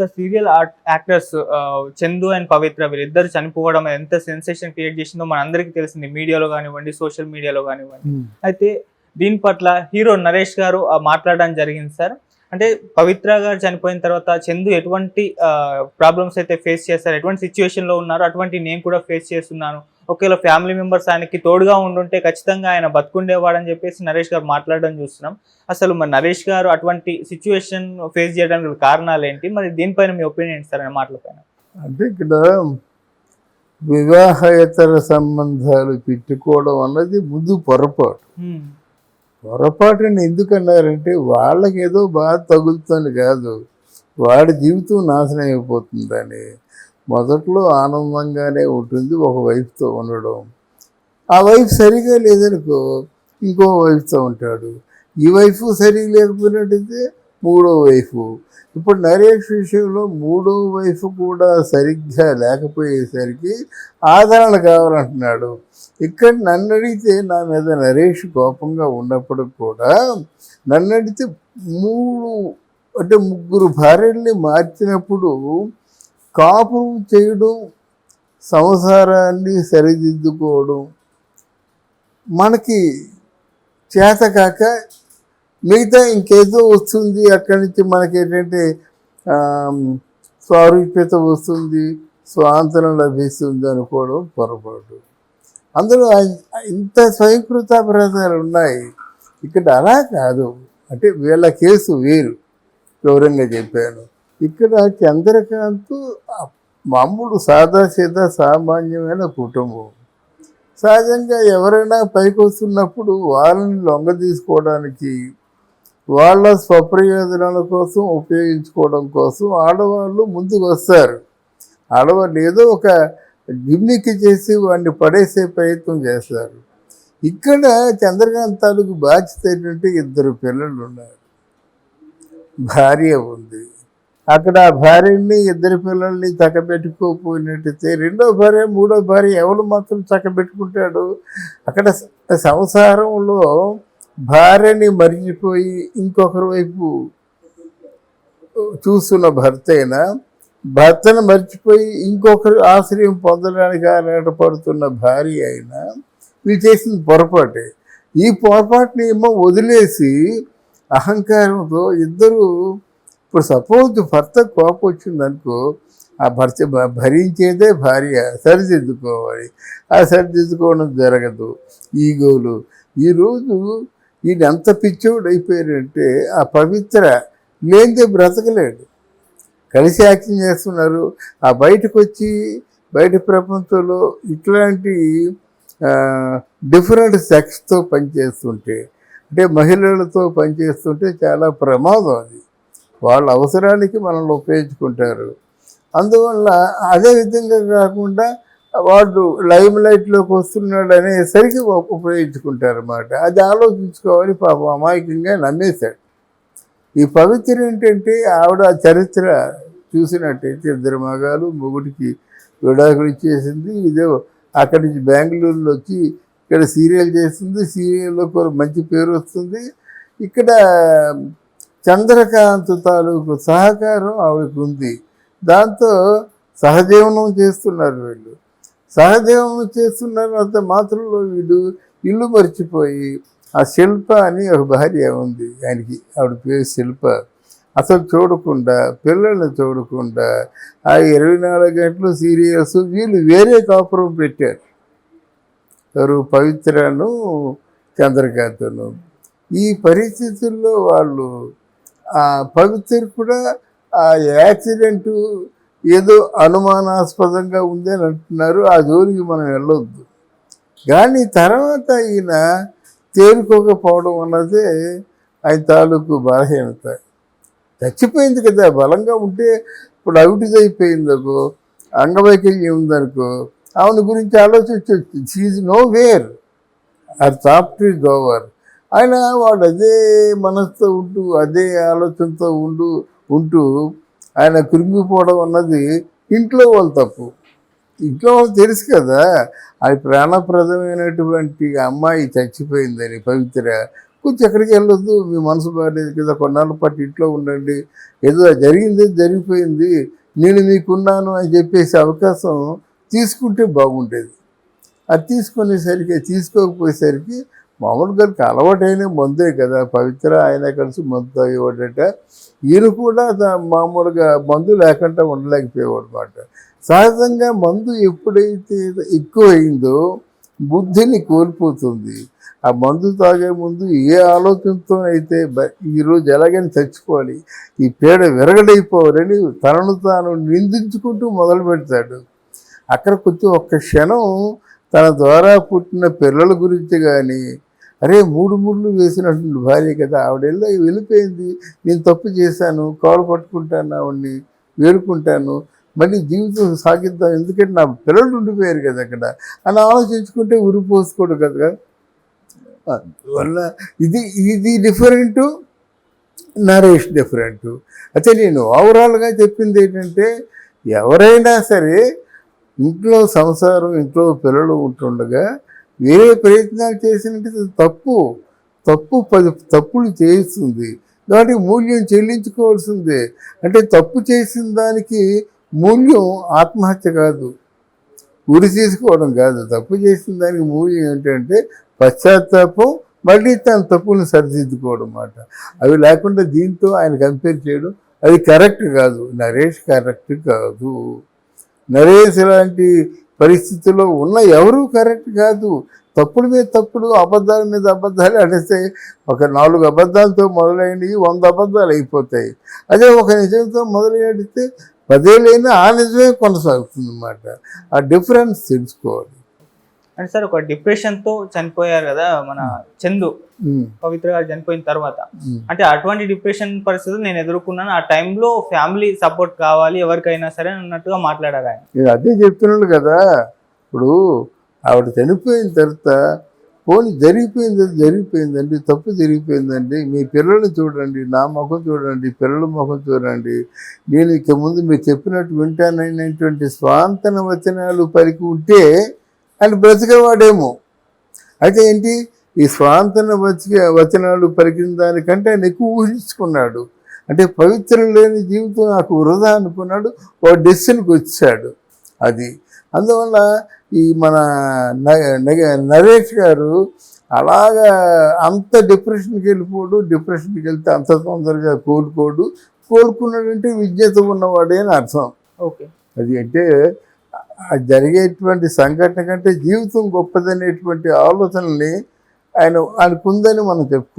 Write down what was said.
Sir serial actors Chandu and Pavitra వీళ్ళిద్దరు చనిపోవడం ఎంత సెన్సేషన్ క్రియేట్ చేసిందో మనందరికీ తెలిసింది. మీడియాలో కానివ్వండి, సోషల్ మీడియాలో కానివ్వండి. అయితే దీని పట్ల హీరో నరేష్ గారు మాట్లాడడం జరిగింది సార్. అంటే పవిత్ర గారు చనిపోయిన తర్వాత చందు ఎటువంటి ప్రాబ్లమ్స్ అయితే ఫేస్ చేస్తారు, ఎటువంటి సిచ్యువేషన్ లో ఉన్నారో అటువంటి నేను కూడా ఫేస్ చేస్తున్నాను. ఒకవేళ ఫ్యామిలీ మెంబర్స్ ఆయనకి తోడుగా ఉండుంటే ఖచ్చితంగా ఆయన బతుకుండేవాడని చెప్పేసి నరేష్ గారు మాట్లాడడం చూస్తున్నాం. అసలు మరి నరేష్ గారు అటువంటి సిచ్యువేషన్ ఫేస్ చేయడానికి కారణాలు ఏంటి, మరి దీనిపైన మీ ఒపీనియన్ సార్ అనే మాటలపైన? అంటే ఇక్కడ వివాహేతర సంబంధాలు పెట్టుకోవడం అన్నది ముందు పొరపాటు. పొరపాటుని ఎందుకన్నారంటే వాళ్ళకి ఏదో బాధ తగులుతుంది కాదు, వాడి జీవితం నాశనం అయిపోతుందని. మొదట్లో ఆనందంగానే ఉంటుంది ఒక వైఫ్తో ఉండడం. ఆ వైఫ్ సరిగా లేదనుకో ఇంకో వైఫ్తో ఉంటాడు. ఈ వైఫ్ సరిగా లేకపోయినట్టయితే మూడో వైఫ్. ఇప్పుడు నరేష్ విషయంలో మూడో వైఫ్ కూడా సరిగ్గా లేకపోయేసరికి ఆదరణ కావాలంటున్నాడు. ఇక్కడ నన్ను అడిగితే నా మీద నరేష్ కోపంగా ఉన్నప్పుడు కూడా నన్ను అడిగితే ముగ్గురు భార్యల్ని మార్చినప్పుడు కాపురం చేయడం, సంసారాన్ని సరిదిద్దుకోవడం మనకి చేతకాక మిగతా ఇంకేదో వస్తుంది, అక్కడి నుంచి మనకి ఏంటంటే స్వారూప్యత వస్తుంది, స్వాతంత్రం లభిస్తుంది అనుకోవడం పొరపాటు. అందులో ఇంత స్వయంకృతాపరాధాలు ఉన్నాయి. ఇక్కడ అలా కాదు. అంటే వీళ్ళ కేసు వేరు, గౌరవంగా చెప్పాను. ఇక్కడ చంద్రకాంత్ మామూలు సాదాసీదా సామాన్యమైన కుటుంబం. సహజంగా ఎవరైనా పైకి వస్తున్నప్పుడు వాళ్ళని లొంగ తీసుకోవడానికి, వాళ్ళ స్వప్రయోజనాల కోసం ఉపయోగించుకోవడం కోసం ఆడవాళ్ళు ముందుకు వస్తారు. ఆడవాళ్ళు ఏదో ఒక గిమ్మికి చేసి వాడిని పడేసే ప్రయత్నం చేస్తారు. ఇక్కడ చంద్రకాంత్ తాలూకు బాధ్యత ఏంటంటే ఇద్దరు పిల్లలు ఉన్నారు, భార్య ఉంది. అక్కడ ఆ భార్యని ఇద్దరు పిల్లల్ని చక్కబెట్టుకోపోయినట్టయితే రెండో భార్య మూడో భార్య ఎవరు మాత్రం చక్కబెట్టుకుంటాడు? అక్కడ సంసారంలో భార్యని మరిచిపోయి ఇంకొకరి వైపు చూస్తున్న భర్త అయినా, భర్తను మర్చిపోయి ఇంకొకరు ఆశ్రయం పొందడానికి ఆరాటపడుతున్న భార్య అయినా వీళ్ళు చేసిన పొరపాటే. ఈ పొరపాటుని ఏమో వదిలేసి అహంకారంతో ఇద్దరు, ఇప్పుడు సపోజ్ భర్త కోపం వచ్చిందనుకో, ఆ భర్త భరించేదే భార్య, సరిదిద్దుకోవాలి. ఆ సరిదిద్దుకోవడం జరగదు, ఈగోలు. ఈరోజు ఈయన ఎంత పిచ్చోడు అయిపోయారంటే ఆ పవిత్ర లేనిదే బ్రతకలేడు. కలిసి యాక్టింగ్ చేస్తున్నారు. ఆ బయటకు వచ్చి బయట ప్రపంచంలో ఇట్లాంటి డిఫరెంట్ సెక్స్తో పనిచేస్తుంటే, అంటే మహిళలతో పనిచేస్తుంటే చాలా ప్రమాదం అది. వాళ్ళ అవసరానికి మనల్ని ఉపయోగించుకుంటారు. అందువల్ల అదే విధంగా కాకుండా వాడు లైమ్ లైట్లోకి వస్తున్నాడు అనేసరికి ఉపయోగించుకుంటారు అన్నమాట. అది ఆలోచించుకోవాలి. పాపం అమాయకంగా నమ్మేశాడు. ఈ పవిత్ర ఏంటంటే ఆవిడ చరిత్ర చూసినట్టయితే ఇద్దరు మగాలు, మొగుడికి విడాకులు ఇచ్చేసింది. ఇదే అక్కడి నుంచి బెంగళూరులో వచ్చి ఇక్కడ సీరియల్ చేస్తుంది. సీరియల్లో మంచి పేరు వస్తుంది. ఇక్కడ చంద్రకాంత్ తాలూకు సహకారం ఆవిడకు ఉంది. దాంతో సహజీవనం చేస్తున్నారు వీళ్ళు. సహజీవనం చేస్తున్నారు అంత మాత్రంలో వీళ్ళు ఇల్లు మర్చిపోయి, ఆ శిల్ప అని ఒక భార్య ఉంది ఆయనకి, ఆవిడ పేరు శిల్ప. అసలు చూడకుండా, పిల్లల్ని చూడకుండా ఆ 24 గంటలు సీరియల్స్, వీళ్ళు వేరే కాపురం పెట్టారు, ఎవరు పవిత్రను చంద్రకాంత్ను. ఈ పరిస్థితుల్లో వాళ్ళు ఆ పవిత్ర కూడా ఆ యాక్సిడెంటు ఏదో అనుమానాస్పదంగా ఉందని అంటున్నారు. ఆ జోలికి మనం వెళ్ళొద్దు. కానీ తర్వాత ఈయన తేరుకోకపోవడం అన్నదే ఆయన తాలూకు బలహీనత. చచ్చిపోయింది కదా, బలంగా ఉంటే ఇప్పుడు అవిటిది అయిపోయిందనుకో, అంగవైకల్యం ఉందనుకో, ఆవిడ గురించి ఆలోచించవచ్చు. షీఈ్ నో వేర్, అది చాప్టర్ ఈజ్ ఓవర్. ఆయన వాడు అదే మనసుతో ఉంటూ అదే ఆలోచనతో ఉంటూ ఆయన కృంగిపోవడం అన్నది ఇంట్లో వాళ్ళు తప్పు. ఇంట్లో వాళ్ళు తెలుసు కదా, అది ప్రాణప్రదమైనటువంటి అమ్మాయి చచ్చిపోయిందని పవిత్ర. కొంచెం ఎక్కడికి వెళ్ళొద్దు, మీ మనసు బాగాలేదు కదా, కొన్నాళ్ళ పాటు ఇంట్లో ఉండండి, ఏదో జరిగింది జరిగిపోయింది, నేను మీకున్నాను అని చెప్పేసి అవకాశం తీసుకుంటే బాగుండేది. అది తీసుకోకపోయేసరికి మామూలుగా అలవాటైన మందే కదా, పవిత్ర ఆయన కలిసి మందు తాగేవాడట. ఈయన కూడా మామూలుగా మందు లేకుండా ఉండలేకపోయేవాడు అనమాట. సహజంగా మందు ఎప్పుడైతే ఎక్కువైందో బుద్ధిని కోల్పోతుంది. ఆ మందు తాగే ముందు ఏ ఆలోచనతో అయితే ఈరోజు ఎలాగైనా చచ్చిపోవాలి, ఈ పీడ విరగడైపోవాలని తనను తాను నిందించుకుంటూ మొదలు పెడతాడు. అక్కడ కొంచెం ఒక్క క్షణం తన ద్వారా పుట్టిన పిల్లల గురించి కానీ, అరే 3 ముళ్ళు వేసినటువంటి భార్య కదా, వెళ్ళిపోయింది, నేను తప్పు చేశాను, కాలు పట్టుకుంటాను, ఆవిడ్ని వేడుకుంటాను, మళ్ళీ జీవితం సాగిద్దాం, ఎందుకంటే నా పిల్లలు ఉండిపోయారు కదా అక్కడ అని ఆలోచించుకుంటే ఉరిపోసుకోడు కదా. అందువల్ల ఇది డిఫరెంటు, నరేష్ డిఫరెంటు. అయితే నేను ఓవరాల్గా చెప్పింది ఏంటంటే, ఎవరైనా సరే ఇంట్లో సంసారం, ఇంట్లో పిల్లలు ఉంటుండగా వేరే ప్రయత్నాలు చేసినట్టు తప్పు 10 తప్పులు చేయిస్తుంది, దానికి మూల్యం చెల్లించుకోవాల్సిందే. అంటే తప్పు చేసిన దానికి మూల్యం ఆత్మహత్య కాదు, ఉరి తీసుకోవడం కాదు. తప్పు చేసిన దానికి మూల్యం ఏంటంటే పశ్చాత్తాపం, మళ్ళీ తన తప్పులను సరిదిద్దుకోవడం అన్నమాట. అవి లేకుండా దీంతో ఆయన కంపేర్ చేయడం అది కరెక్ట్ కాదు. నరేష్ కరెక్ట్ కాదు. నరేష్ లాంటి పరిస్థితుల్లో ఉన్న ఎవరూ కరెక్ట్ కాదు. తప్పుడు మీద తప్పుడు, అబద్ధాల మీద అబద్ధాలు అనేస్తే ఒక 4 అబద్ధాలతో మొదలైనవి 100 అబద్ధాలు అయిపోతాయి. అదే ఒక నిజంతో మొదలైతే 10 ఏళ్ళైనా ఆ నిజమే కొనసాగుతుంది అన్నమాట. ఆ డిఫరెన్స్ తెలుసుకోవాలి. అంటే సార్, ఒక డిప్రెషన్ తో చనిపోయారు కదా మన చందు, పవిత్ర గారు చనిపోయిన తర్వాత. అంటే అటువంటి డిప్రెషన్ పరిస్థితులు నేను ఎదుర్కొన్నాను, ఆ టైంలో ఫ్యామిలీ సపోర్ట్ కావాలి ఎవరికైనా సరే అన్నట్టుగా మాట్లాడారు ఆయన. నేను అదే చెప్తున్నాను కదా, ఇప్పుడు ఆవిడ చనిపోయిన తర్వాత పోనీ జరిగిపోయిందండి, తప్పు జరిగిపోయిందండి, మీ పిల్లల్ని చూడండి, నా ముఖం చూడండి, పిల్లల ముఖం చూడండి, నేను ఇక ముందు మీరు చెప్పినట్టు వింటాననేటువంటి స్వాంతన వచనాలు పలికి ఉంటే ఆయన బ్రతికేవాడేమో. అయితే ఏంటి, ఈ స్వాంతన వచనాలు పలికిన దానికంటే ఆయన ఎక్కువ ఊహించుకున్నాడు. అంటే పవిత్రం లేని జీవితం నాకు వృధా అనుకున్నాడు, ఓ డెసిషన్కి వచ్చాడు. అది అందువల్ల ఈ మన నరేష్ గారు అలాగా అంత డిప్రెషన్కి వెళ్ళిపోడు, డిప్రెషన్కి వెళ్తే అంత తొందరగా కోలుకున్నాడంటే విజ్ఞత ఉన్నవాడే అని అర్థం. ఓకే, అది అంటే జరిగేటువంటి సంఘటన కంటే జీవితం గొప్పదనేటువంటి ఆలోచనల్ని ఆయనకుందని మనం చెప్పుకోవచ్చు.